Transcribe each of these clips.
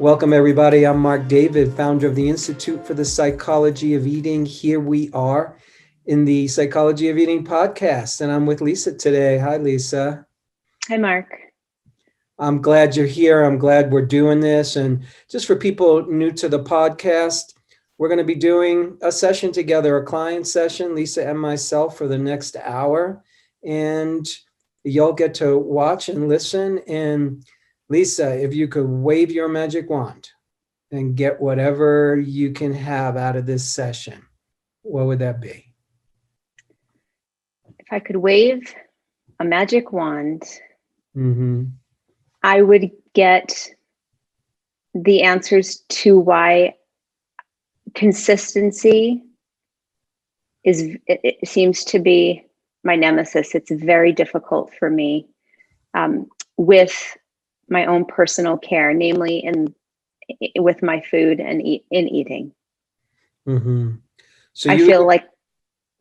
Welcome, everybody. I'm Marc David, founder of the Institute for the Psychology of Eating. Here we are in the Psychology of Eating podcast, and I'm with Lisa today. Hi, Lisa. Hi, Mark. I'm glad you're here. I'm glad we're doing this. And just for people new to the podcast, we're going to be doing a session together, a client session, Lisa and myself, for the next hour. And you'll get to watch and listen. And Lisa, if you could wave your magic wand and get whatever you can have out of this session, what would that be? If I could wave a magic wand, Mm-hmm. I would get the answers to why consistency it seems to be my nemesis. It's very difficult for me with my own personal care, namely with my food and in eating. Mm-hmm. So I you, feel like,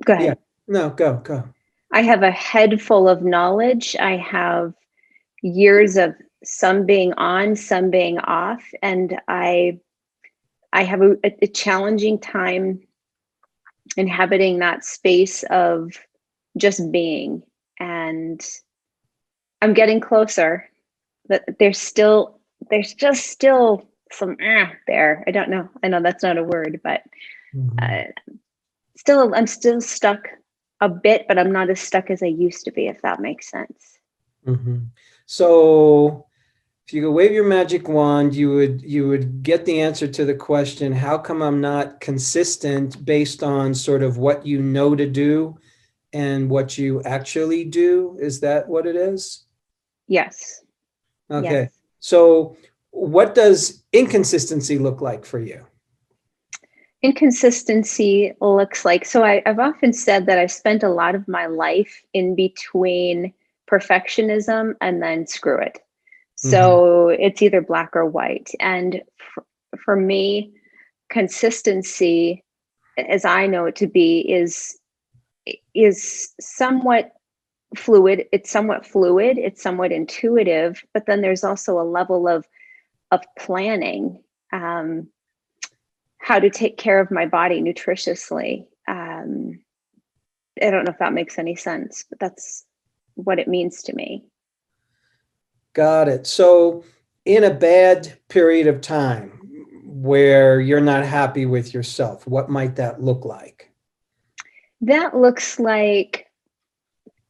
go ahead. yeah, no, go. I have a head full of knowledge. I have years of some being on, some being off, and I have a challenging time inhabiting that space of just being. And I'm getting closer, but there's just still some there. I don't know. I know that's not a word, but Mm-hmm. I'm still stuck a bit, but I'm not as stuck as I used to be, if that makes sense. Mm-hmm. So if you could wave your magic wand, you would get the answer to the question, how come I'm not consistent based on sort of what you know to do and what you actually do? Is that what it is? Yes. Yes. Okay. So what does inconsistency look like for you? Inconsistency looks like, so I've often said that I've spent a lot of my life in between perfectionism and then screw it. Mm-hmm. So it's either black or white. And for me, consistency, as I know it to be, is somewhat fluid. It's somewhat fluid. It's somewhat intuitive. But then there's also a level of planning. How to take care of my body nutritiously. I don't know if that makes any sense, but that's what it means to me. Got it. So in a bad period of time where you're not happy with yourself, what might that look like? That looks like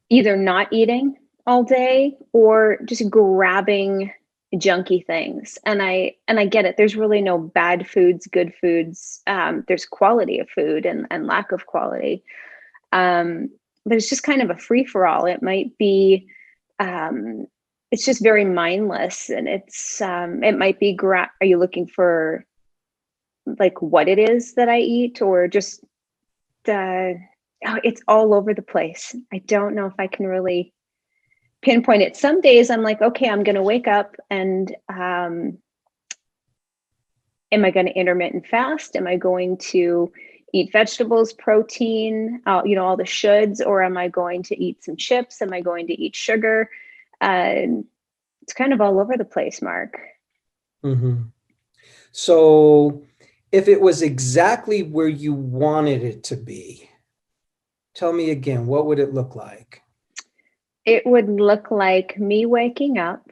either not eating all day or just grabbing junky things. And I get it. There's really no bad foods, good foods. There's quality of food and lack of quality. But it's just kind of a free for all. It might be, it's just very mindless, and it might be. Are you looking for like what it is that I eat, or just? It's all over the place. I don't know if I can really pinpoint it. Some days I'm like, okay, I'm going to wake up and am I going to intermittent fast? Am I going to eat vegetables, protein, all the shoulds, or am I going to eat some chips? Am I going to eat sugar? It's kind of all over the place, Mark. Mm-hmm. So if it was exactly where you wanted it to be, tell me again, what would it look like? It would look like me waking up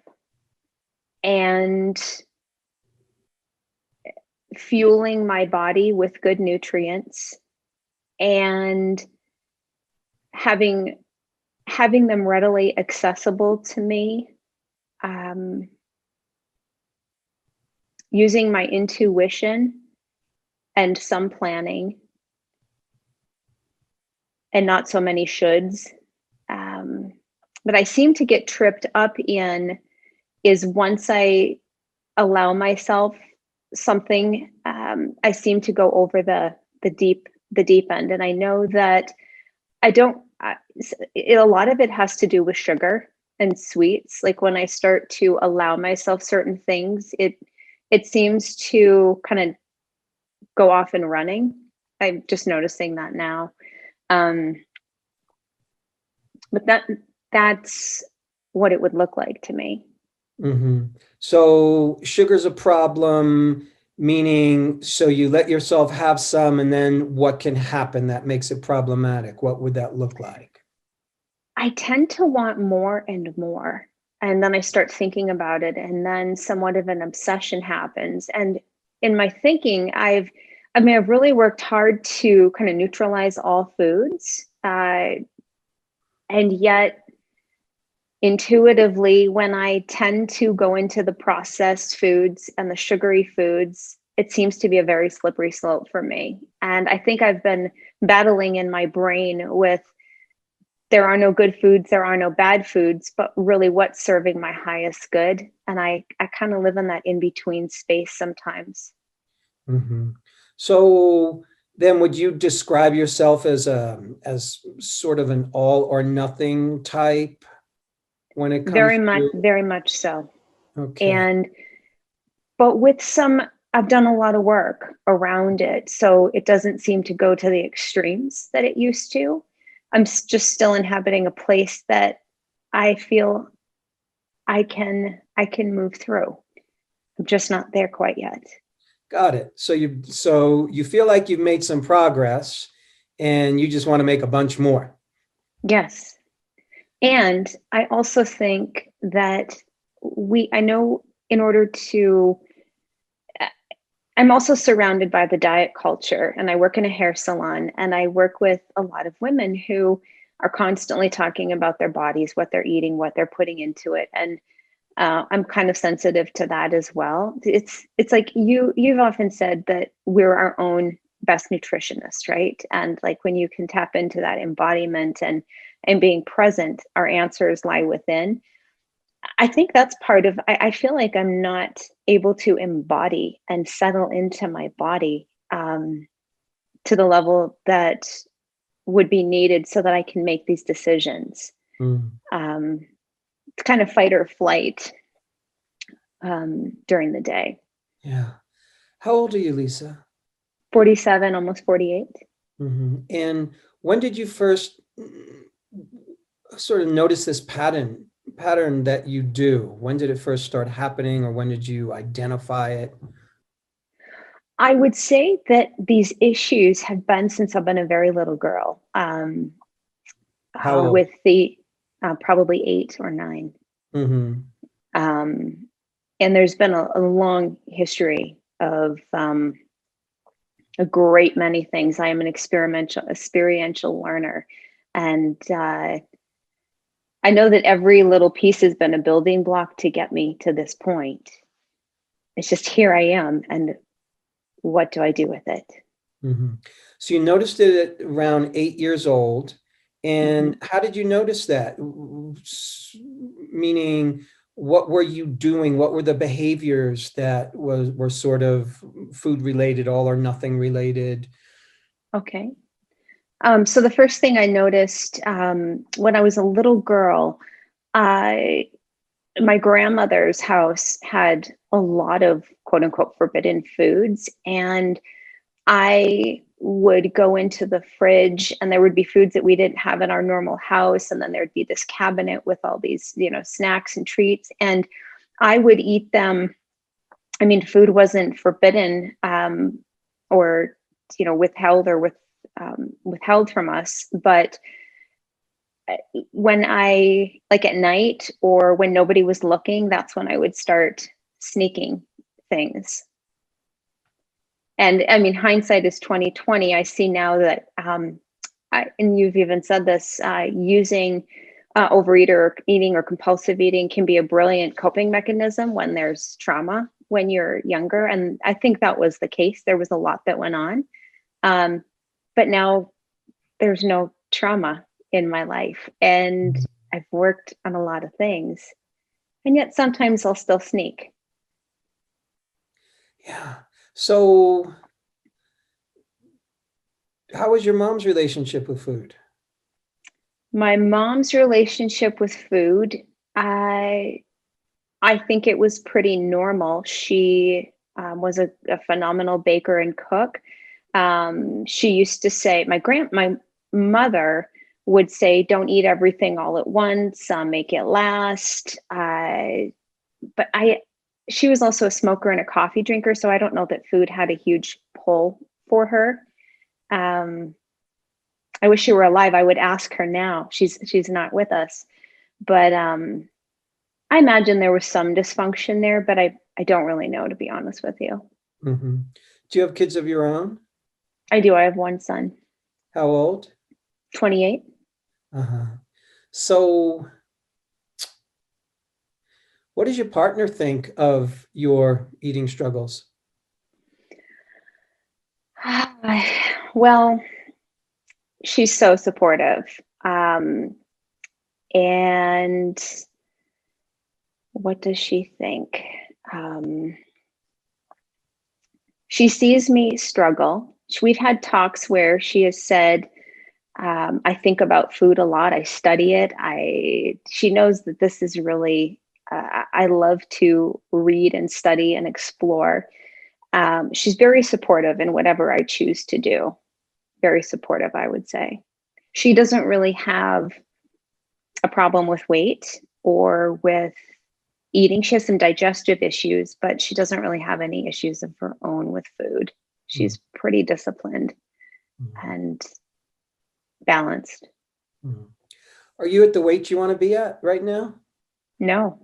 and fueling my body with good nutrients and having them readily accessible to me, using my intuition and some planning and not so many shoulds. But I seem to get tripped up in is once I allow myself something, I seem to go over the deep end. And I know that I don't, a lot of it has to do with sugar and sweets. Like when I start to allow myself certain things, it seems to kind of go off and running. I'm just noticing that now. But that's what it would look like to me. So sugar's a problem, meaning so you let yourself have some, and then what can happen that makes it problematic? What would that look like? I tend to want more and more. And then I start thinking about it, and then somewhat of an obsession happens. And in my thinking, I've really worked hard to kind of neutralize all foods. And yet, intuitively, when I tend to go into the processed foods and the sugary foods, it seems to be a very slippery slope for me. And I think I've been battling in my brain with there are no good foods, there are no bad foods, but really what's serving my highest good. And I kind of live in that in between space sometimes. hmm So then would you describe yourself as sort of an all or nothing type when it comes to, Very much so. okay, And, but with some, I've done a lot of work around it. So it doesn't seem to go to the extremes that it used to. Just still inhabiting a place that I feel I can move through. I'm just not there quite yet. got it. So you feel like you've made some progress and you just want to make a bunch more. Yes. And I also think that I know in order to, I'm also surrounded by the diet culture, and I work in a hair salon, and I work with a lot of women who are constantly talking about their bodies, what they're eating, what they're putting into it. And I'm kind of sensitive to that as well. It's like you've often said that we're our own best nutritionist, right? And like when you can tap into that embodiment and being present, our answers lie within. I think that's part of, I feel like I'm not able to embody and settle into my body to the level that would be needed so that I can make these decisions. Mm, Um, it's kind of fight or flight during the day. yeah. How old are you, Lisa? 47, almost 48. And when did you first sort of notice this pattern that you do? When did it first start happening, or when did you identify it? I would say that these issues have been since I've been a very little girl, How old? with the probably 8 or 9. Mm-hmm. Um, and there's been a long history of a great many things. I am an experiential learner. And I know that every little piece has been a building block to get me to this point. It's just here I am. And what do I do with it? Mm-hmm. So you noticed it at around 8 years old. Mm-hmm. And how did you notice that? Meaning, what were you doing? What were the behaviors that were sort of food related, all or nothing related? Okay. So the first thing I noticed when I was a little girl, I my grandmother's house had a lot of quote unquote forbidden foods, and I would go into the fridge and there would be foods that we didn't have in our normal house, and then there'd be this cabinet with all these, snacks and treats, and I would eat them. I mean, food wasn't forbidden or withheld or withheld from us, but when I like at night or when nobody was looking, that's when I would start sneaking things. And I mean, hindsight is 2020. I see now that, and you've even said this, using overeater or eating or compulsive eating can be a brilliant coping mechanism when there's trauma when you're younger. And I think that was the case. There was a lot that went on. But now there's no trauma in my life. And I've worked on a lot of things. And yet sometimes I'll still sneak. Yeah. So, how was your mom's relationship with food? My mom's relationship with food, I think it was pretty normal. She was a phenomenal baker and cook. She used to say, my mother would say, "Don't eat everything all at once. Make it last." but she was also a smoker and a coffee drinker, so I don't know that food had a huge pull for her. I wish she were alive. I would ask her now. She's not with us, but I imagine there was some dysfunction there, but I don't really know, to be honest with you. Mm-hmm. Do you have kids of your own? I do. I have one son, How old? 28. Uh-huh. So what does your partner think of your eating struggles? Well, she's so supportive. And what does she think? She sees me struggle. We've had talks where she has said, I think about food a lot. I study it. She knows that this is really, I love to read and study and explore. She's very supportive in whatever I choose to do. Very supportive, I would say. She doesn't really have a problem with weight or with eating. She has some digestive issues, but she doesn't really have any issues of her own with food. She's pretty disciplined and balanced. Are you at the weight you want to be at right now? No.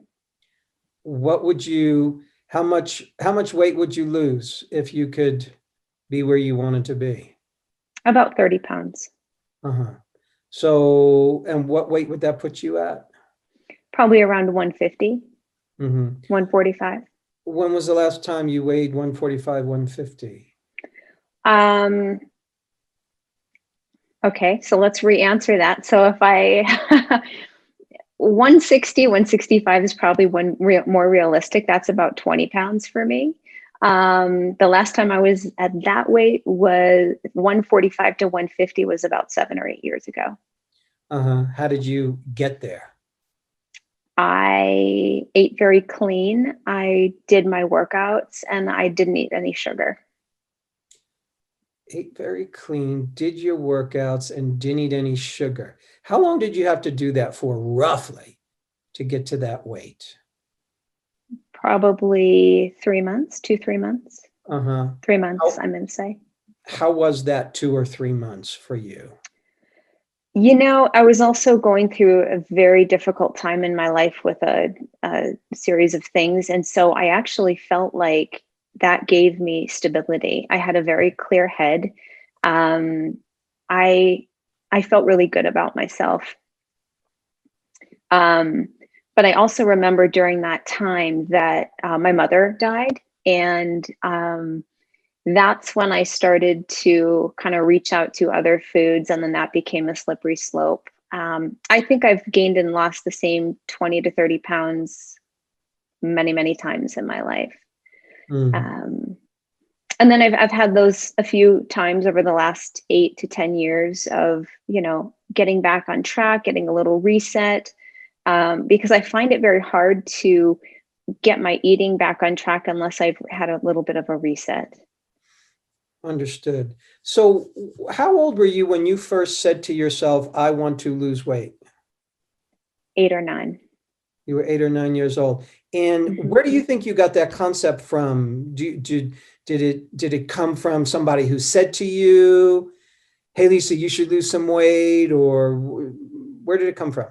How much weight would you lose if you could be where you wanted to be? About 30 pounds. Uh-huh. So, and what weight would that put you at? Probably around 150, 145. When was the last time you weighed 145, 150? Okay, so let's re-answer that. So if 160, 165 is probably more realistic. That's about 20 pounds for me. The last time I was at that weight was 145 to 150 was about 7 or 8 years ago. How did you get there? I ate very clean. I did my workouts and I didn't eat any sugar. Ate very clean, did your workouts, and didn't eat any sugar. How long did you have to do that for, roughly, to get to that weight? Probably 3 months, 2-3 months. 3 months, I'm going to say. How was that 2 or 3 months for you? I was also going through a very difficult time in my life with a series of things. And so I actually felt like that gave me stability. I had a very clear head. I felt really good about myself. But I also remember during that time that my mother died. And that's when I started to kind of reach out to other foods. And then that became a slippery slope. I think I've gained and lost the same 20 to 30 pounds many, many times in my life. And then I've had those a few times over the last 8 to 10 years of, getting back on track, getting a little reset, because I find it very hard to get my eating back on track unless I've had a little bit of a reset. Understood. So how old were you when you first said to yourself, I want to lose weight? 8 or 9. You were 8 or 9 years old. And where do you think you got that concept from? Did it come from somebody who said to you, hey, Lisa, you should lose some weight? Or where did it come from?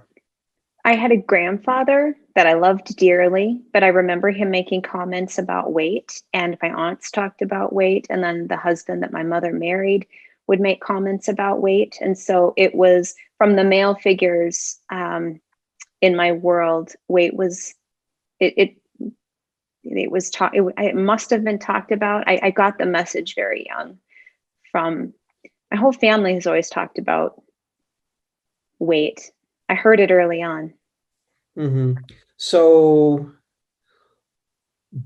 I had a grandfather that I loved dearly, but I remember him making comments about weight, and my aunts talked about weight, and then the husband that my mother married would make comments about weight. And so it was from the male figures in my world, weight was, it must have been talked about. I got the message very young from my whole family has always talked about weight. I heard it early on. So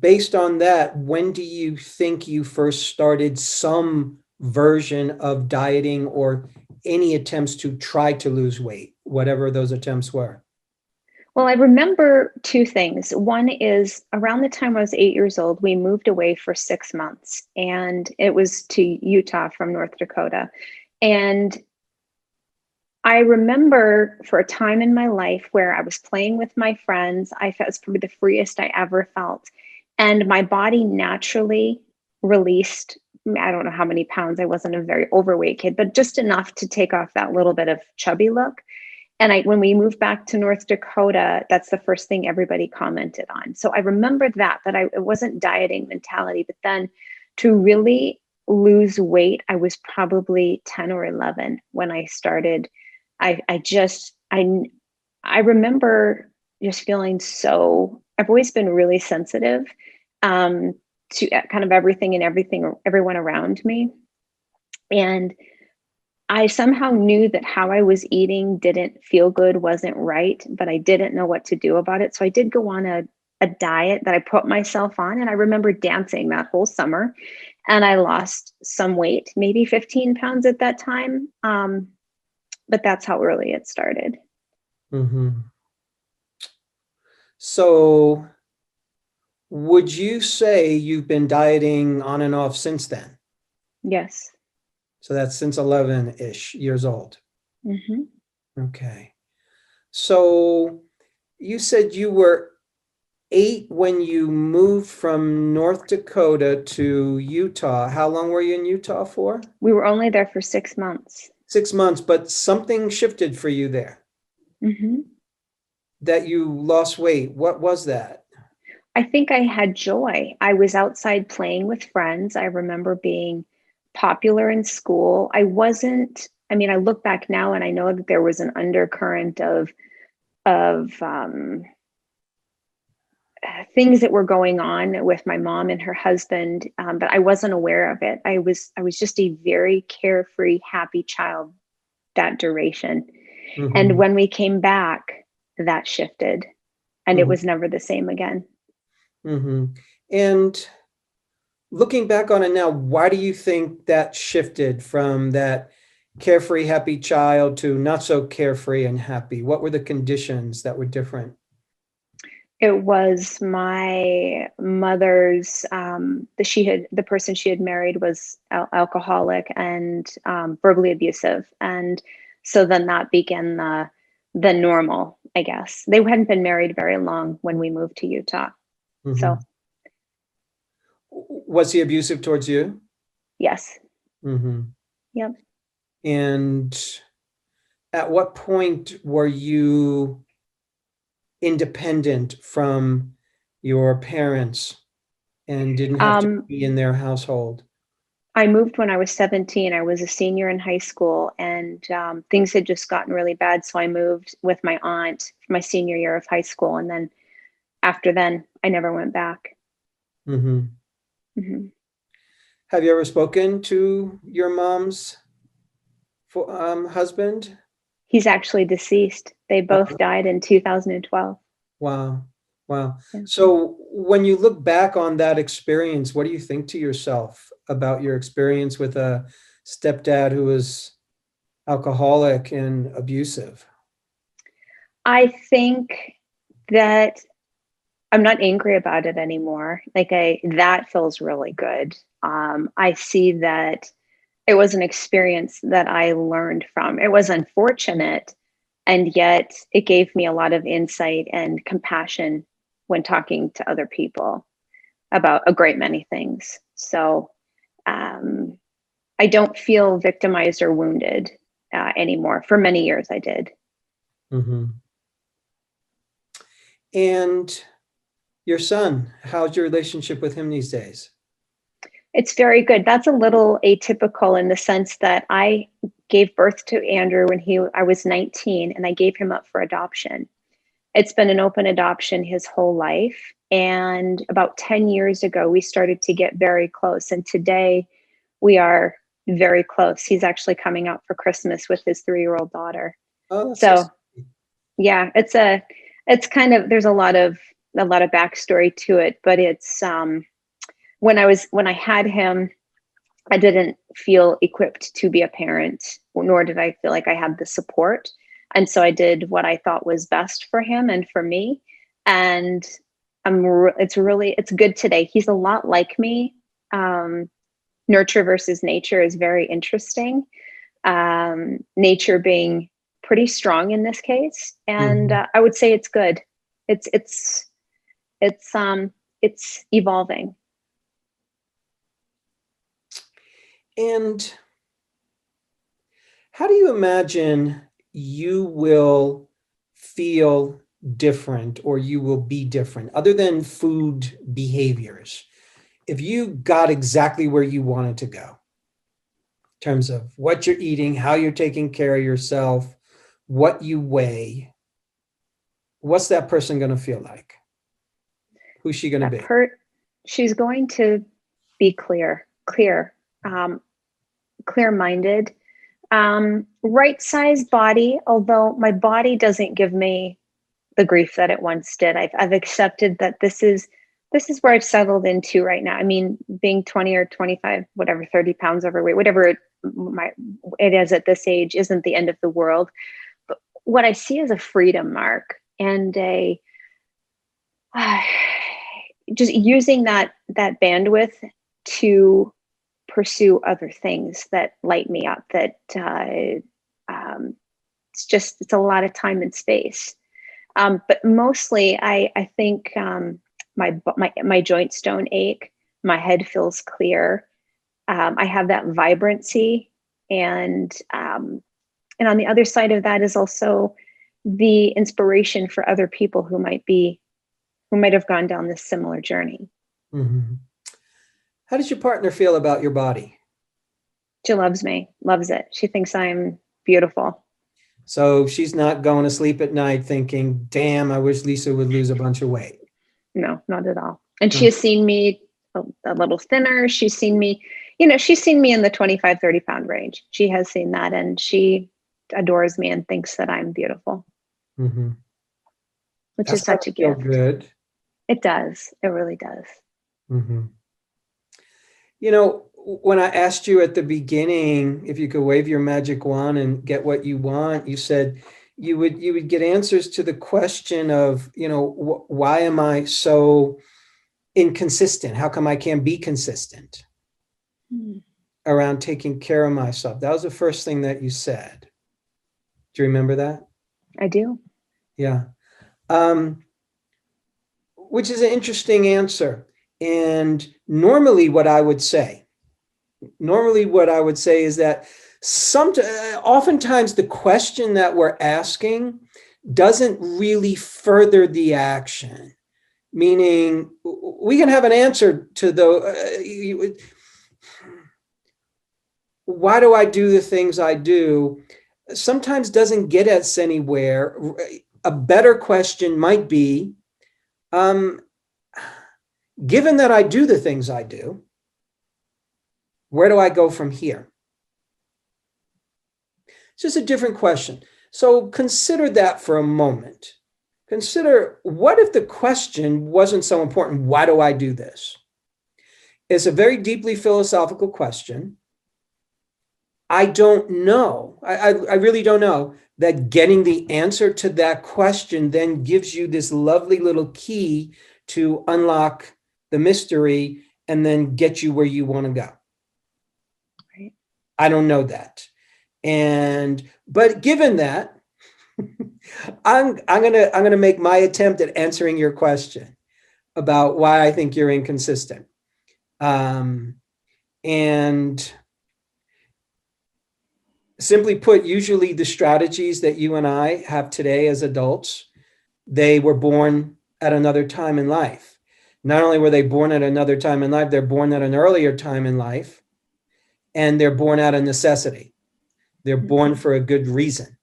based on that, when do you think you first started some version of dieting or any attempts to try to lose weight, whatever those attempts were? Well, I remember 2 things. One is around the time I was 8 years old, we moved away for 6 months, and it was to Utah from North Dakota. And I remember for a time in my life where I was playing with my friends. I felt it was probably the freest I ever felt. And my body naturally released, I don't know how many pounds. I wasn't a very overweight kid, but just enough to take off that little bit of chubby look. And when we moved back to North Dakota, that's the first thing everybody commented on. So I remembered it wasn't dieting mentality, but then to really lose weight, I was probably 10 or 11 when I started. I remember just feeling I've always been really sensitive to kind of everyone around me. And I somehow knew that how I was eating didn't feel good, wasn't right, but I didn't know what to do about it. So I did go on a diet that I put myself on. And I remember dancing that whole summer, and I lost some weight, maybe 15 pounds at that time. But that's how early it started. Mm-hmm. So would you say you've been dieting on and off since then? Yes. So that's since 11-ish years old. Mm-hmm. Okay. So you said you were 8 when you moved from North Dakota to Utah. How long were you in Utah for? We were only there for 6 months. 6 months, but something shifted for you there, Mm-hmm. that you lost weight. What was that? I think I had joy. I was outside playing with friends. I remember being popular in school. I look back now and I know that there was an undercurrent of things that were going on with my mom and her husband, but I wasn't aware of it. I was just a very carefree, happy child that duration. And Mm-hmm. when we came back, that shifted, and it Mm-hmm. was never the same again. Mm-hmm. And looking back on it now, why do you think that shifted from that carefree, happy child to not so carefree and happy? What were the conditions that were different? It was my mother's. The person she had married was alcoholic and verbally abusive, and so then that began the normal. I guess they hadn't been married very long when we moved to Utah. Mm-hmm. So Was he abusive towards you? yes, Mm-hmm. yep. And at what point were you independent from your parents and didn't have to Um, be in their household? I moved when I was 17. I was a senior in high school, and things had just gotten really bad. So I moved with my aunt for my senior year of high school, and then after then, I never went back. Mm-hmm. Hmm. Have you ever spoken to your mom's husband? He's actually deceased. They both died in 2012. Wow. Wow. Yeah. So when you look back on that experience, what do you think to yourself about your experience with a stepdad who was alcoholic and abusive? I think that I'm not angry about it anymore. That feels really good. I see that it was an experience that I learned from. It was unfortunate, and yet it gave me a lot of insight and compassion when talking to other people about a great many things. So um, I don't feel victimized or wounded anymore. For many years, I did. Mm-hmm. And your son, how's your relationship with him these days? It's very good. That's a little atypical in the sense that I gave birth to Andrew when I was 19, and I gave him up for adoption. It's been an open adoption his whole life. And about 10 years ago, we started to get very close. And today we are very close. He's actually coming out for Christmas with his 3-year-old daughter. Oh, that's so So sweet. yeah, it's kind of, there's a lot of backstory to it, but it's, when I had him, I didn't feel equipped to be a parent, nor did I feel like I had the support. And so I did what I thought was best for him and for me. And it's good today. He's a lot like me. Nurture versus nature is very interesting. Nature being pretty strong in this case, and Mhm. I would say it's good. It's it's evolving. And how do you imagine you will feel different or you will be different other than food behaviors? If you got exactly where you wanted to go in terms of what you're eating, how you're taking care of yourself, what you weigh, what's that person going to feel like? Who's she going to That be? per She's going to be um, clear-minded, right-sized body. Although my body doesn't give me the grief that it once did. I've accepted that this is where I've settled into right now. I mean, being 20 or 25, whatever, 30 pounds overweight, whatever it is at this age, isn't the end of the world. But what I see is a freedom, Mark, and a just using that bandwidth to pursue other things that light me up. That it's a lot of time and space. But mostly, I think my joints don't ache. My head feels clear. I have that vibrancy, and on the other side of that is also the inspiration for other people who might have gone down this similar journey. Mhm. How does your partner feel about your body? She loves me, loves it. She thinks I'm beautiful. So she's not going to sleep at night thinking, damn, I wish Lisa would lose a bunch of weight. No, not at all. And she No. has seen me a little thinner. She's seen me in the 25, 30 pound range. She has seen that, and she adores me and thinks that I'm beautiful, Mm-hmm. which That's is got such to a feel gift. good. It does. It really does. Mm-hmm. You know, when I asked you at the beginning if you could wave your magic wand and get what you want, you said you would get answers to the question of, why am I so inconsistent? How come I can't be consistent Hmm. around taking care of myself? That was the first thing that you said. Do you remember that? I do. Yeah. Um, which is an interesting answer. And normally what I would say is that oftentimes the question that we're asking doesn't really further the action. Meaning, we can have an answer to the why do I do the things I do? Sometimes doesn't get us anywhere. A better question might be, um, given that I do the things I do, where do I go from here? It's just a different question. So consider that for a moment. Consider, what if the question wasn't so important? Why do I do this? It's a very deeply philosophical question. I don't know. I really don't know that getting the answer to that question then gives you this lovely little key to unlock the mystery and then get you where you want to go. Right. I don't know that. But given that, I'm gonna make my attempt at answering your question about why I think you're inconsistent. And simply put, usually the strategies that you and I have today as adults, they were born at another time in life. Not only were they born at another time in life, they're born at an earlier time in life, and they're born out of necessity. They're born for a good reason.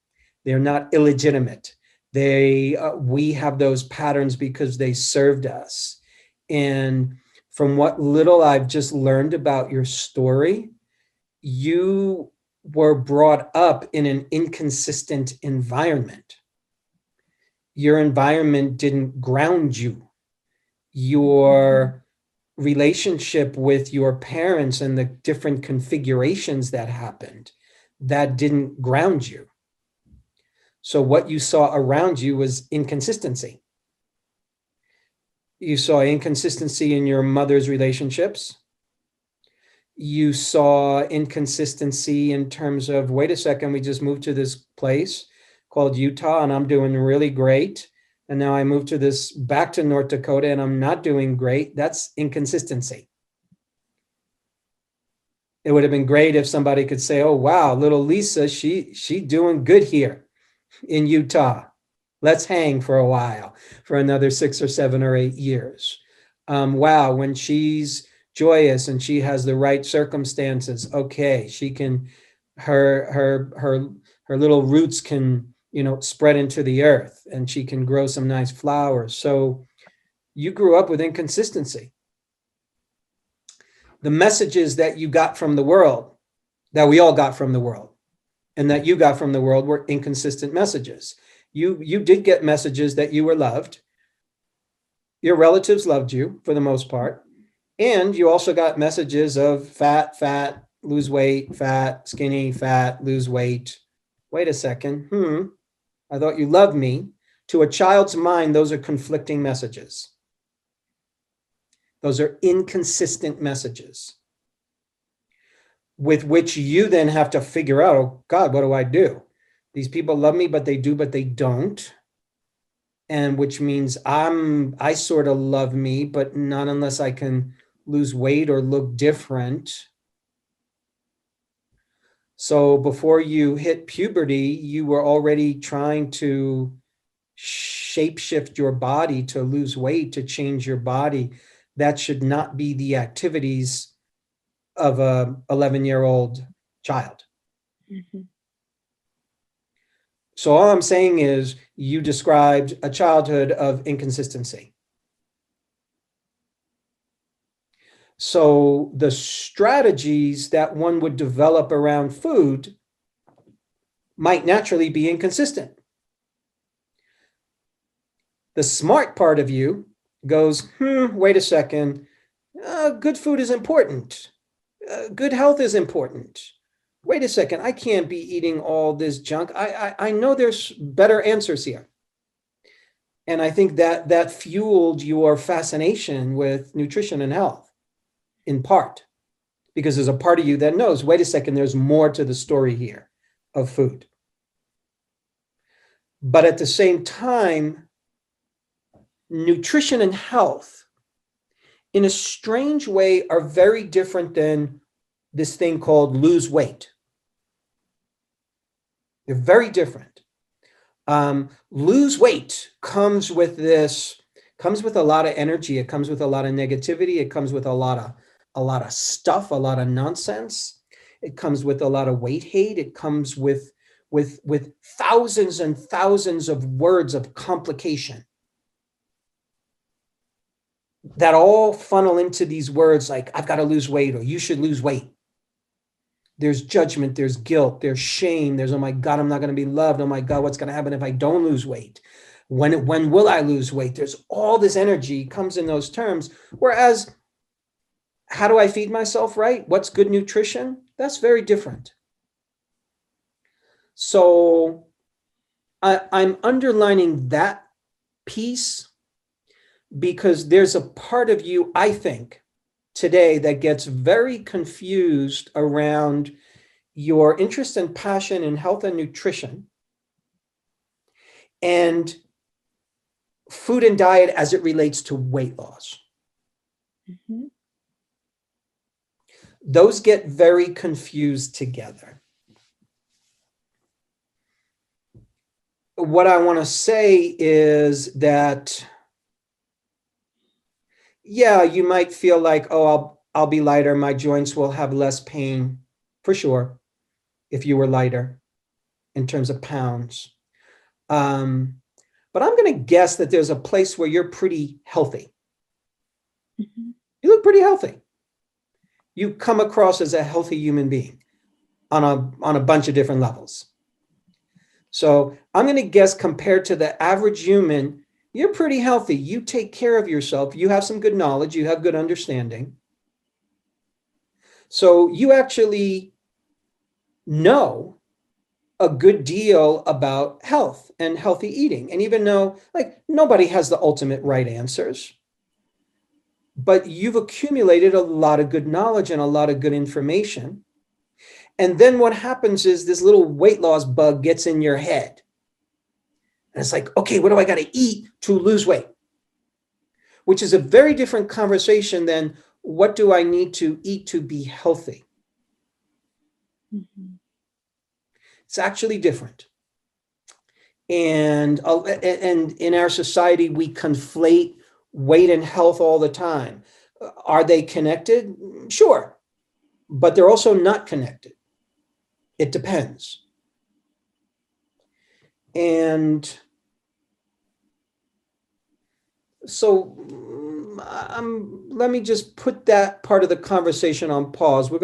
They're not illegitimate. We have those patterns because they served us. And from what little I've just learned about your story, you were brought up in an inconsistent environment. Your environment didn't ground you. Your relationship with your parents and the different configurations that happened, that didn't ground you. So what you saw around you was inconsistency. You saw inconsistency in your mother's relationships. You saw inconsistency in terms of, wait a second, we just moved to this place. called Utah, and I'm doing really great. And now I moved to this back to North Dakota and I'm not doing great. That's inconsistency. It would have been great if somebody could say, oh, wow, little Lisa, she doing good here in Utah. Let's hang for a while, for another 6 or 7 or 8 years. Wow, when she's joyous and she has the right circumstances, okay, she can, her little roots can, spread into the earth and she can grow some nice flowers. So you grew up with inconsistency. The messages that you got from the world, that we all got from the world, and that you got from the world were inconsistent messages. You did get messages that you were loved. Your relatives loved you for the most part. And you also got messages of fat, lose weight, fat, skinny, fat, lose weight. Wait a second. I thought you loved me. To a child's mind, those are conflicting messages. Those are inconsistent messages with which you then have to figure out, oh God, what do I do? These people love me, but they do, but they don't. And which means I sort of love me, but not unless I can lose weight or look different. So before you hit puberty, you were already trying to shapeshift your body to lose weight, to change your body. That should not be the activities of a 11-year-old child. Mm-hmm. So all I'm saying is you described a childhood of inconsistency. So the strategies that one would develop around food might naturally be inconsistent. The smart part of you goes, wait a second, good food is important. Good health is important. Wait a second, I can't be eating all this junk. I know there's better answers here. And I think that fueled your fascination with nutrition and health in part, because there's a part of you that knows, wait a second, there's more to the story here of food. But at the same time, nutrition and health, in a strange way, are very different than this thing called lose weight. They're very different. Lose weight comes with a lot of energy. It comes with a lot of negativity. It comes with a lot of stuff, a lot of nonsense. It comes with a lot of weight hate. It comes with thousands and thousands of words of complication that all funnel into these words like, I've got to lose weight, or you should lose weight. There's judgment, there's guilt, there's shame, there's, oh my God, I'm not going to be loved. Oh my God, what's going to happen if I don't lose weight? When will I lose weight? There's all this energy comes in those terms. Whereas, how do I feed myself right? What's good nutrition? That's very different. So I'm underlining that piece because there's a part of you, I think, today that gets very confused around your interest and passion in health and nutrition and food and diet as it relates to weight loss. Mm-hmm. Those get very confused together. What I want to say is that, yeah, you might feel like, oh, I'll be lighter. My joints will have less pain, for sure, if you were lighter in terms of pounds. But I'm going to guess that there's a place where you're pretty healthy. Mm-hmm. You look pretty healthy. You come across as a healthy human being on a bunch of different levels. So I'm going to guess compared to the average human, you're pretty healthy. You take care of yourself. You have some good knowledge. You have good understanding. So you actually know a good deal about health and healthy eating. And even though, like, nobody has the ultimate right answers, but you've accumulated a lot of good knowledge and a lot of good information. And then what happens is this little weight loss bug gets in your head. And it's like, okay, what do I got to eat to lose weight? Which is a very different conversation than what do I need to eat to be healthy? Mhm. It's actually different. And in our society, we conflate weight and health all the time. Are they connected? Sure, but they're also not connected. It depends. And so let me just put that part of the conversation on pause. We're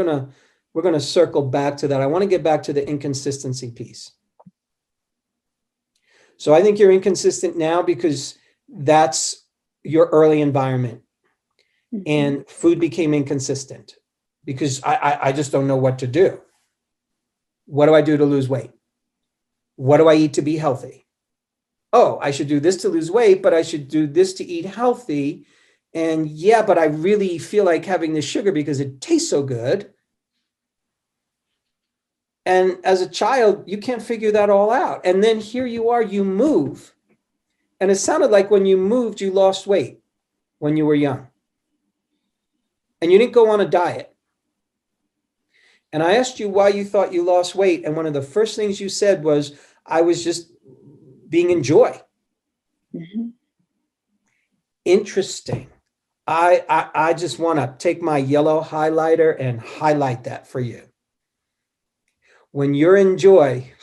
gonna circle back to that. I want to get back to the inconsistency piece. So I think you're inconsistent now because that's your early environment, Mhm. and food became inconsistent because I just don't know what to do. What do I do to lose weight? What do I eat to be healthy? Oh, I should do this to lose weight, but I should do this to eat healthy. And yeah, but I really feel like having the sugar because it tastes so good. And as a child, you can't figure that all out. And then here you are, you move. And it sounded like when you moved, you lost weight when you were young. And you didn't go on a diet. And I asked you why you thought you lost weight. And one of the first things you said was, I was just being in joy. Mhm. Interesting. I just want to take my yellow highlighter and highlight that for you. When you're in joy,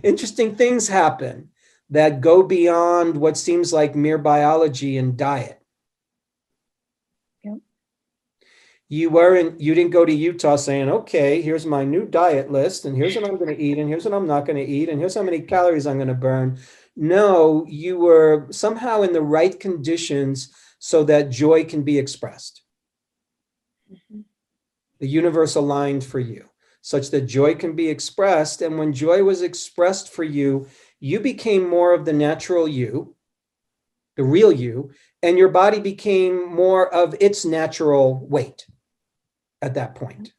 interesting things happen that go beyond what seems like mere biology and diet. Yep. You didn't go to Utah saying, okay, here's my new diet list, and here's what I'm going to eat, and here's what I'm not going to eat, and here's how many calories I'm going to burn. No, you were somehow in the right conditions so that joy can be expressed. Mhm. The universe aligned for you such that joy can be expressed. And when joy was expressed for you, you became more of the natural you, the real you, and your body became more of its natural weight at that point.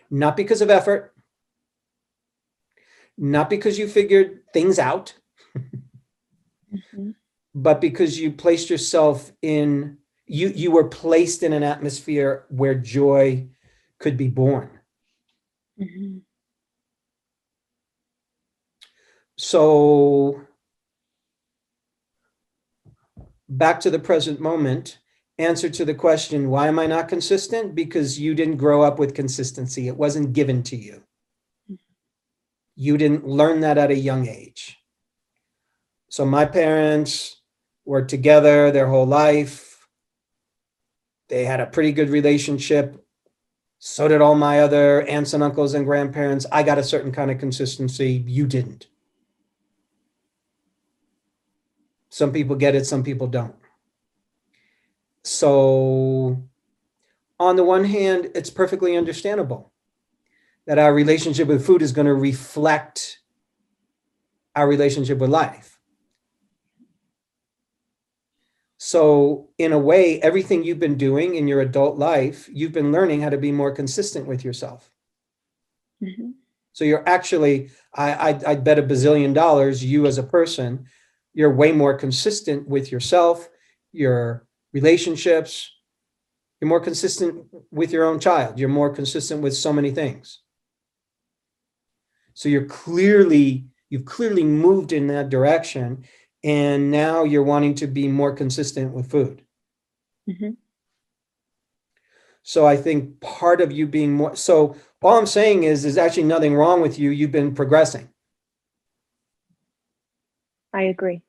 Not because of effort, not because you figured things out, Mhm. but because you placed yourself in, you were placed in an atmosphere where joy could be born. Mhm. So back to the present moment, answer to the question, why am I not consistent? Because you didn't grow up with consistency. It wasn't given to you. You didn't learn that at a young age. So my parents were together their whole life. They had a pretty good relationship. So did all my other aunts and uncles and grandparents. I got a certain kind of consistency. You didn't. Some people get it, some people don't. So on the one hand, it's perfectly understandable that our relationship with food is going to reflect our relationship with life. So, in a way, everything you've been doing in your adult life, you've been learning how to be more consistent with yourself. Mhm. So, you're actually, I'd bet $1 bazillion, you as a person, you're way more consistent with yourself, your relationships. You're more consistent with your own child. You're more consistent with so many things. So you've clearly moved in that direction, and now you're wanting to be more consistent with food. Mhm. So I think part of you being more, so all I'm saying is there's actually nothing wrong with you. You've been progressing. I agree.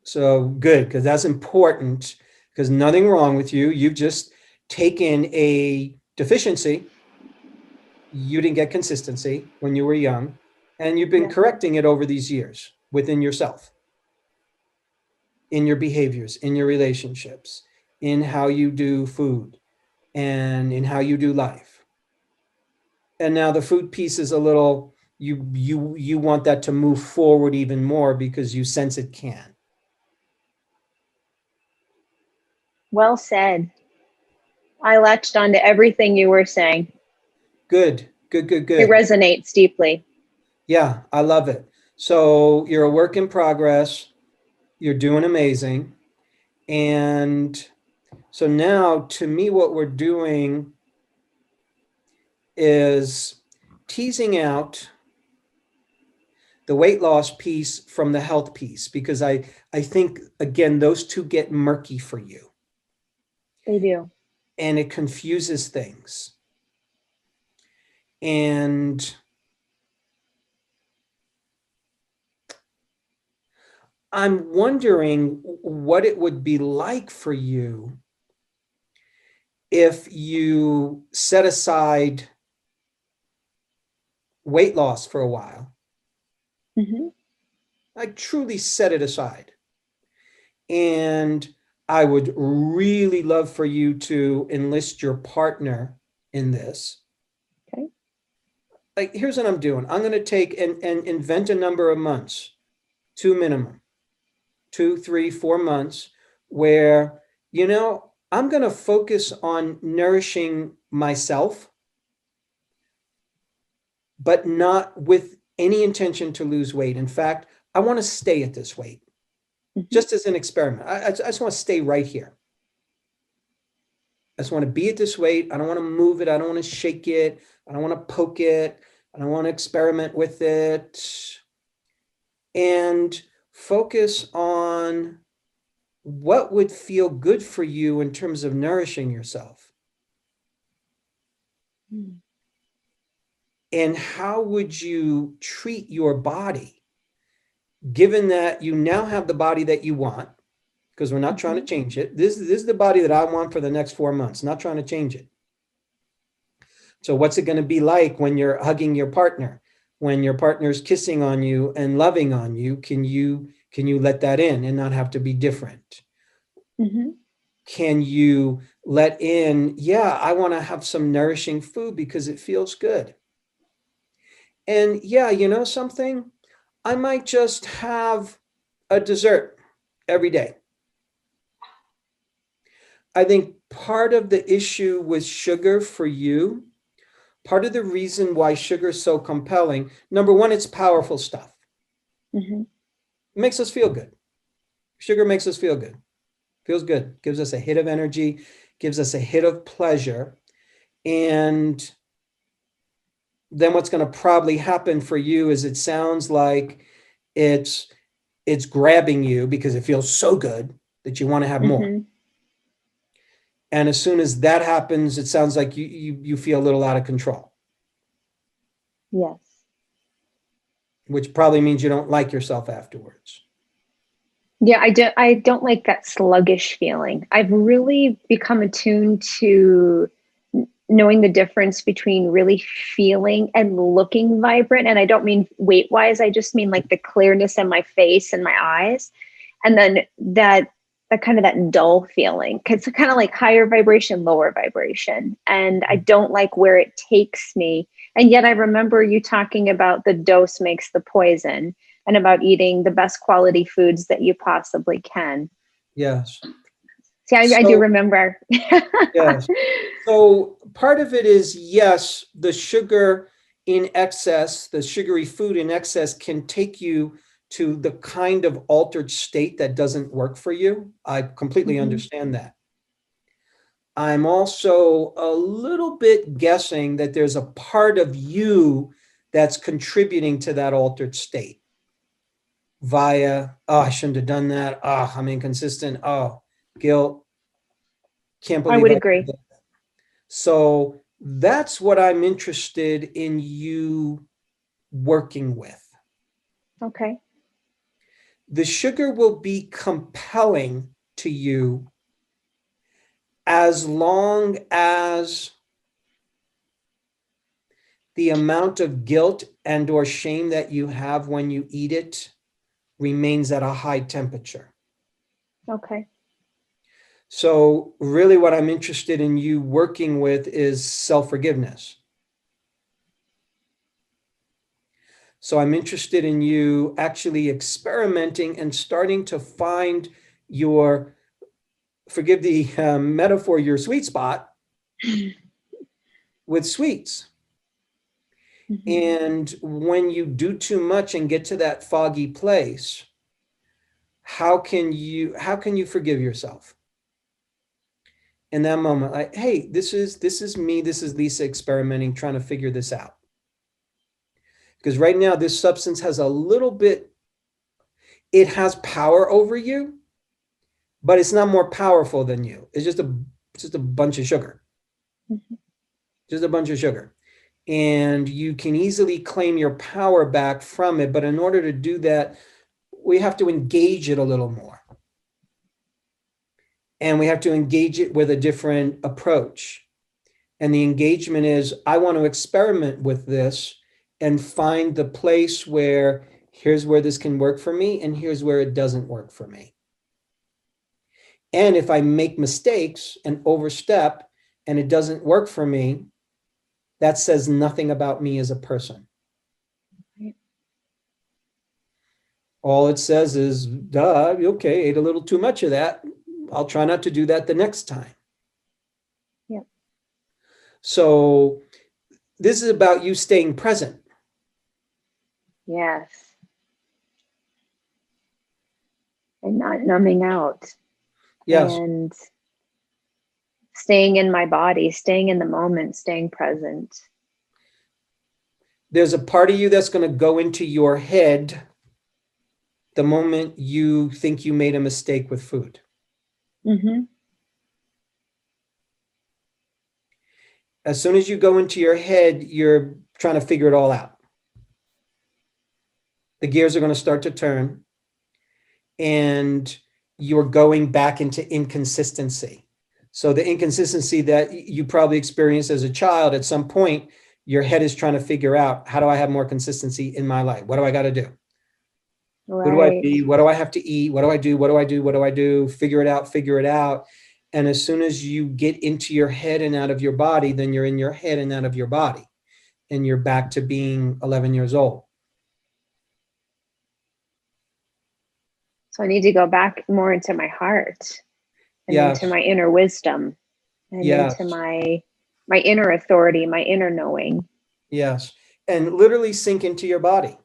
So good, because that's important, because nothing wrong with you. You've just taken a deficiency. You didn't get consistency when you were young, and you've been Yeah. correcting it over these years within yourself, in your behaviors, in your relationships, in how you do food, and in how you do life. And now the food piece is a little, you want that to move forward even more because you sense it can. Well said. I latched onto everything you were saying. Good, good, good, It good. resonates deeply. Yeah, I love it. So you're a work in progress. You're doing amazing. And so now, to me, what we're doing is teasing out the weight loss piece from the health piece, because I think, again, those two get murky for you They do. and it confuses things. And I'm wondering what it would be like for you if you set aside weight loss for a while, Hmm. like truly set it aside. And I would really love for you to enlist your partner in this. Okay. Like, here's what I'm doing. I'm going to take and invent a number of months, two minimum, 2, 3, 4 months, where, I'm going to focus on nourishing myself, but not with any intention to lose weight. In fact, I want to stay at this weight Hmm. just as an experiment. I just want to stay right here. I just want to be at this weight. I don't want to move it. I don't want to shake it. I don't want to poke it. I don't want to experiment with it. And focus on what would feel good for you in terms of nourishing yourself. And how would you treat your body, given that you now have the body that you want? Because we're not trying to change it. This is the body that I want for the next 4 months, not trying to change it. So what's it going to be like when you're hugging your partner, when your partner's kissing on you and loving on you? Can you let that in and not have to be different? Hmm. Can you let in, yeah, I want to have some nourishing food because it feels good. And yeah, something, I might just have a dessert every day. I think part of the issue with sugar for you, part of the reason why sugar is so compelling, number one, it's powerful stuff. Hmm. It makes us feel good. Sugar makes us feel good. Feels good. Gives us a hit of energy, gives us a hit of pleasure. And then what's going to probably happen for you is it sounds like it's it's grabbing you because it feels so good that you want to have more. Hmm. And as soon as that happens, it sounds like you feel a little out of control, Yes. which probably means you don't like yourself afterwards. Yeah, I don't like that sluggish feeling. I've really become attuned to knowing the difference between really feeling and looking vibrant. And I don't mean weight wise, I just mean like the clearness in my face and my eyes. And then that kind of that dull feeling. It's kind of like higher vibration, lower vibration. And I don't like where it takes me. And yet I remember you talking about the dose makes the poison and about eating the best quality foods that you possibly can. Yes. See, I do So, remember. yes. So part of it is, yes, the sugar in excess, the sugary food in excess can take you to the kind of altered state that doesn't work for you. I completely Mhm. understand that. I'm also a little bit guessing that there's a part of you that's contributing to that altered state via, oh, I shouldn't have done that. Oh, I'm inconsistent. Oh, guilt. Can't I believe would I did agree. that. So that's what I'm interested in you working with. Okay. The sugar will be compelling to you as long as the amount of guilt and or shame that you have when you eat it remains at a high temperature. Okay. So really what I'm interested in you working with is self-forgiveness. So I'm interested in you actually experimenting and starting to find your, forgive the metaphor, your sweet spot with sweets. And when you do too much and get to that foggy place, how can you forgive yourself in that moment? Like, hey, this is me, this is Lisa experimenting, trying to figure this out. Because right now this substance has a little bit, it has power over you, but it's not more powerful than you. It's just a bunch of sugar. Just a bunch of sugar. And you can easily claim your power back from it, but in order to do that, we have to engage it a little more. And we have to engage it with a different approach. And the engagement is, I want to experiment with this and find the place where here's where this can work for me and here's where it doesn't work for me. And if I make mistakes and overstep and it doesn't work for me, that says nothing about me as a person. All it says is, duh, okay, ate a little too much of that. I'll try not to do that the next time. Yep. So this is about you staying present. Yes. And not numbing out. Yes. And staying in my body, staying in the moment, staying present. There's a part of you that's going to go into your head the moment you think you made a mistake with food. As soon as you go into your head, you're trying to figure it all out. The gears are going to start to turn and you're going back into inconsistency. So the inconsistency that you probably experienced as a child, at some point, your head is trying to figure out, how do I have more consistency in my life? What do I got to do? Right. Who do I be? What do I have to eat? What do I do? What do I do? What do I do? Figure it out, figure it out. And as soon as you get into your head and out of your body, then you're in your head and out of your body. And you're back to being 11 years old. So I need to go back more into my heart and Yes. into my inner wisdom and Yes. into my inner authority, my inner knowing. Yes. And literally sink into your body,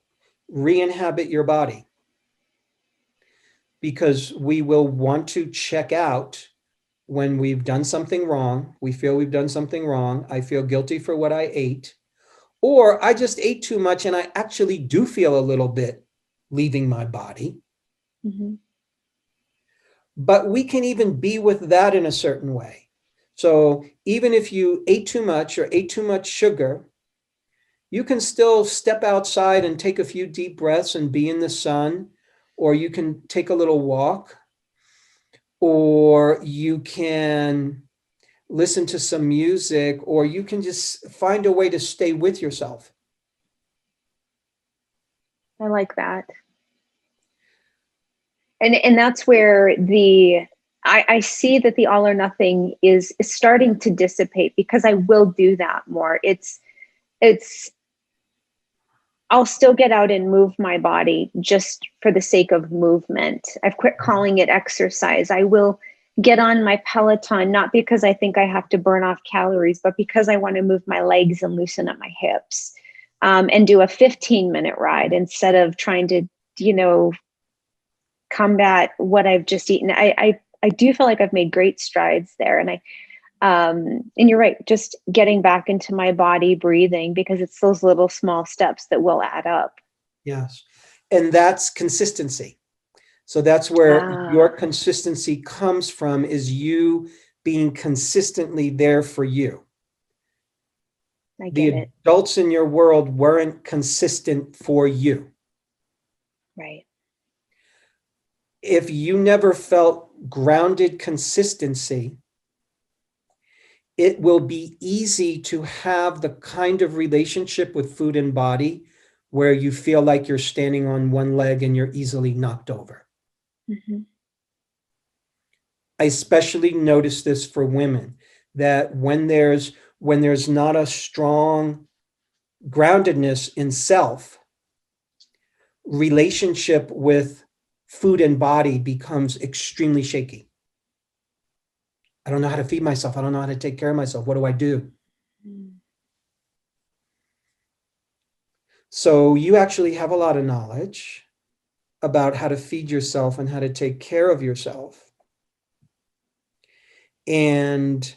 re-inhabit your body. Because we will want to check out when we've done something wrong. We feel we've done something wrong. I feel guilty for what I ate. Or I just ate too much and I actually do feel a little bit leaving my body. But we can even be with that in a certain way. So even if you ate too much or ate too much sugar, you can still step outside and take a few deep breaths and be in the sun, or you can take a little walk, or you can listen to some music, or you can just find a way to stay with yourself. I like that. And that's where I see that the all or nothing is starting to dissipate, because I will do that more. It's I'll still get out and move my body just for the sake of movement. I've quit calling it exercise. I will get on my Peloton, not because I think I have to burn off calories, but because I want to move my legs and loosen up my hips, and do a 15-minute ride instead of trying to, combat what I've just eaten. I do feel like I've made great strides there. And you're right, just getting back into my body, breathing, because it's those little small steps that will add up. Yes. And that's consistency. So that's where your consistency comes from, is you being consistently there for you. I get the adults in your world weren't consistent for you. Right. If you never felt grounded consistency, it will be easy to have the kind of relationship with food and body where you feel like you're standing on one leg and you're easily knocked over. I especially notice this for women, that when there's not a strong groundedness in self, relationship with food and body becomes extremely shaky. I don't know how to feed myself. I don't know how to take care of myself. What do I do? So you actually have a lot of knowledge about how to feed yourself and how to take care of yourself. And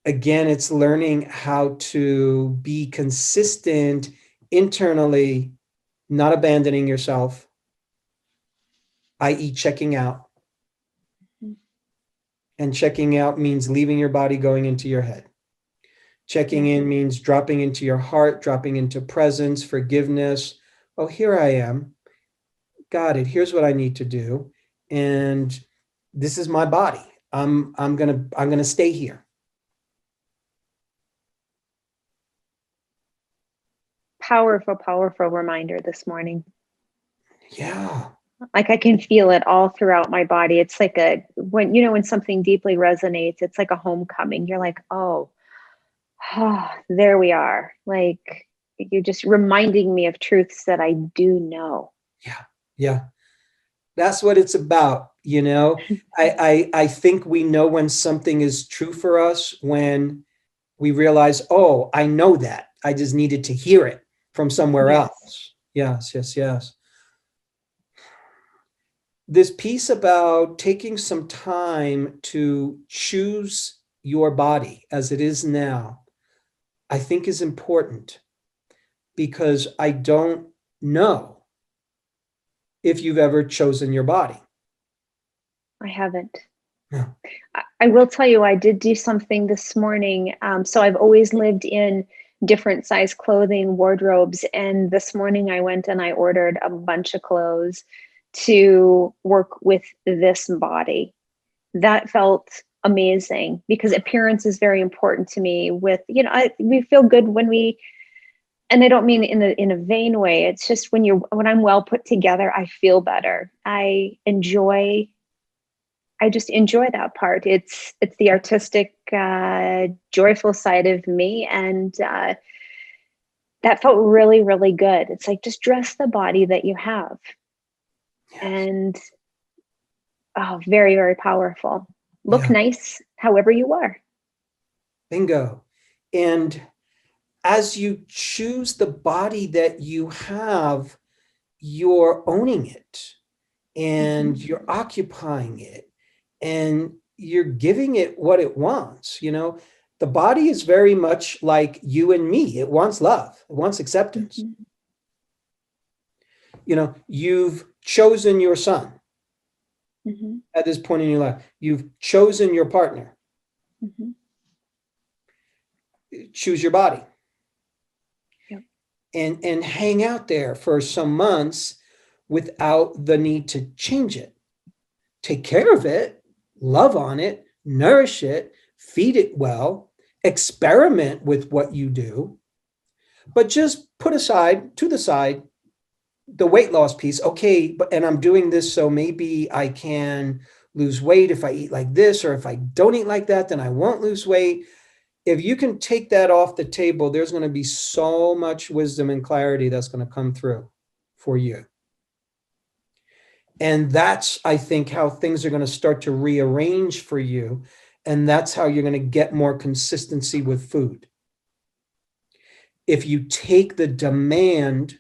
again, it's learning how to be consistent internally, not abandoning yourself, i.e. checking out. And checking out means leaving your body, going into your head. Checking in means dropping into your heart, dropping into presence, forgiveness. Oh, here I am. Got it. Here's what I need to do. And this is my body. I'm gonna stay here. Powerful reminder this morning. Yeah. Like I can feel it all throughout my body. It's like when something deeply resonates, it's like a homecoming. You're like, oh, there we are. Like you're just reminding me of truths that I do know. Yeah. Yeah. That's what it's about. I think we know when something is true for us when we realize, oh, I know that. I just needed to hear it from somewhere else. Yes, yes, yes. This piece about taking some time to choose your body as it is now, I think is important because I don't know if you've ever chosen your body. I haven't. No. I will tell you, I did do something this morning. So I've always lived in different size clothing wardrobes. And this morning I went and I ordered a bunch of clothes to work with this body. That felt amazing because appearance is very important to me. We feel good when and I don't mean in a vain way. It's just when I'm well put together, I feel better. I just enjoy that part. It's the artistic, joyful side of me, and that felt really, really good. It's like just dress the body that you have, and very, very powerful. Look nice, however you are. Bingo. And as you choose the body that you have, you're owning it and you're occupying it and you're giving it what it wants. The body is very much like you and me. It wants love. It wants acceptance. You've chosen your son at this point in your life. You've chosen your partner. Choose your body. And hang out there for some months without the need to change it. Take care of it, love on it, nourish it, feed it well, experiment with what you do, but just put to the side the weight loss piece. Okay, and I'm doing this so maybe I can lose weight if I eat like this, or if I don't eat like that, then I won't lose weight. If you can take that off the table, there's going to be so much wisdom and clarity that's going to come through for you. And that's, I think, how things are going to start to rearrange for you. And that's how you're going to get more consistency with food. If you take the demand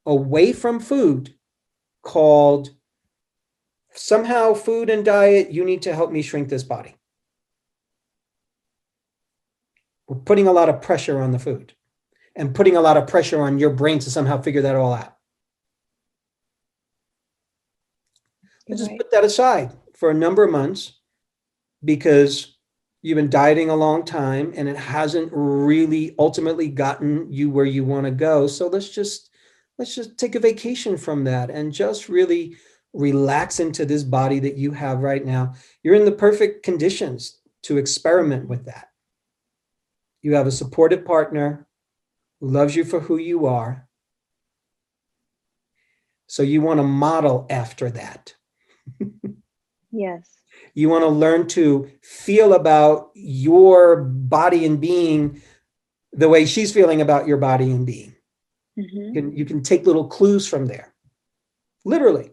away from food, called somehow food and diet, you need to help me shrink this body. We're putting a lot of pressure on the food and putting a lot of pressure on your brain to somehow figure that all out. Let's just put that aside for a number of months because you've been dieting a long time and it hasn't really ultimately gotten you where you want to go. So let's just take a vacation from that and just really relax into this body that you have right now. You're in the perfect conditions to experiment with that. You have a supportive partner who loves you for who you are. So you want to model after that. Yes. You want to learn to feel about your body and being the way she's feeling about your body and being. You can take little clues from there. Literally.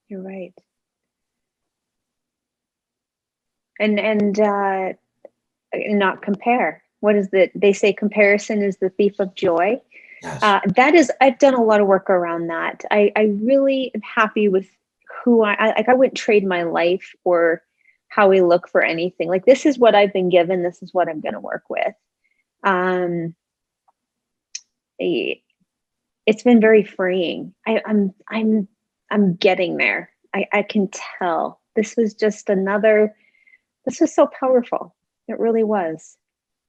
You're right. And not compare. what is that? They say comparison is the thief of joy. Yes. I've done a lot of work around that. I really am happy with who I wouldn't trade my life for how we look for anything. Like, this is what I've been given. This is what I'm going to work with. It's been very freeing. I'm getting there. I can tell this was so powerful. It really was.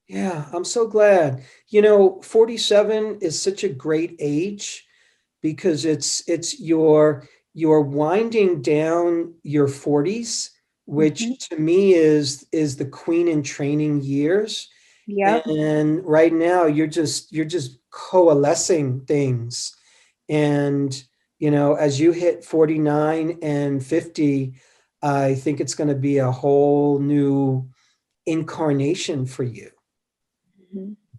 Yeah, I'm so glad. 47 is such a great age because it's you're winding down your 40s, which to me is the queen in training years. Yep. And right now you're just coalescing things. And as you hit 49 and 50, I think it's going to be a whole new incarnation for you,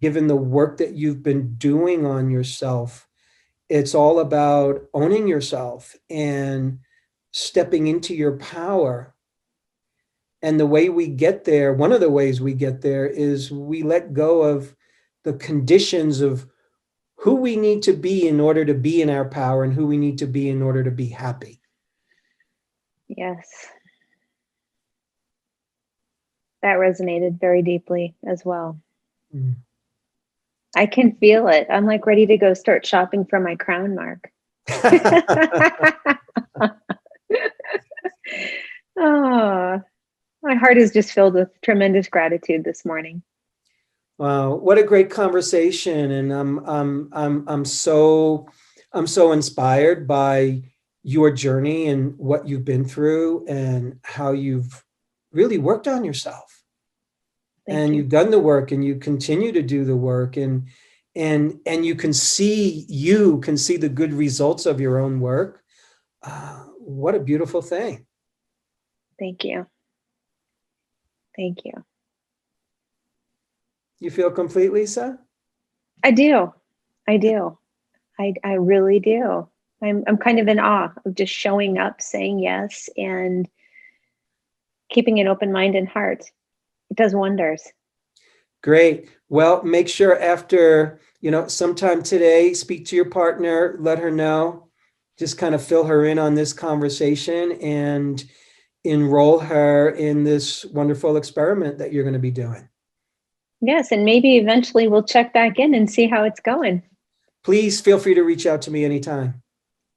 given the work that you've been doing on yourself. It's all about owning yourself and stepping into your power. And the way we get there, one of the ways we get there is we let go of the conditions of who we need to be in order to be in our power and who we need to be in order to be happy. Yes. That resonated very deeply as well. Mm. I can feel it. I'm like ready to go start shopping for my crown, Mark. Oh, my heart is just filled with tremendous gratitude this morning. Wow, what a great conversation. And I'm so inspired by your journey and what you've been through and how you've really worked on yourself. Thank you. You've done the work and you continue to do the work and you can see the good results of your own work. What a beautiful thing. Thank you. Thank you. You feel complete, Lisa? I do. I really do. I'm kind of in awe of just showing up, saying yes, and keeping an open mind and heart. It does wonders. Great. Well, make sure after, sometime today, speak to your partner, let her know, just kind of fill her in on this conversation and enroll her in this wonderful experiment that you're going to be doing. Yes, and maybe eventually we'll check back in and see how it's going. Please feel free to reach out to me anytime.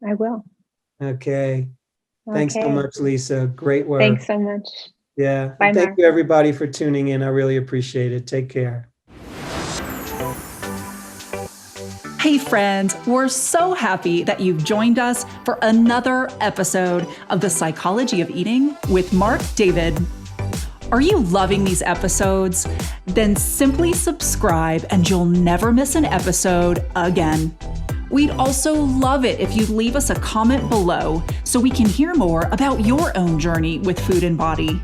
I will. Okay. Thanks so much, Lisa. Great work. Thanks so much. Yeah. Bye, Thank Mark. you, everybody, for tuning in. I really appreciate it. Take care. Hey friends, we're so happy that you've joined us for another episode of The Psychology of Eating with Marc David. Are you loving these episodes? Then simply subscribe and you'll never miss an episode again. We'd also love it if you'd leave us a comment below so we can hear more about your own journey with food and body.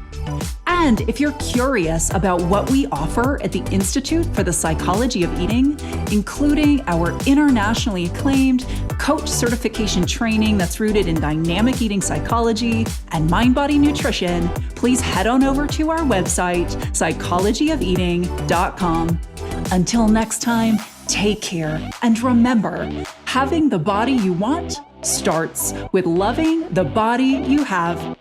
And if you're curious about what we offer at the Institute for the Psychology of Eating, including our internationally acclaimed coach certification training that's rooted in dynamic eating psychology and mind-body nutrition, please head on over to our website, psychologyofeating.com. Until next time, take care. And remember, having the body you want starts with loving the body you have.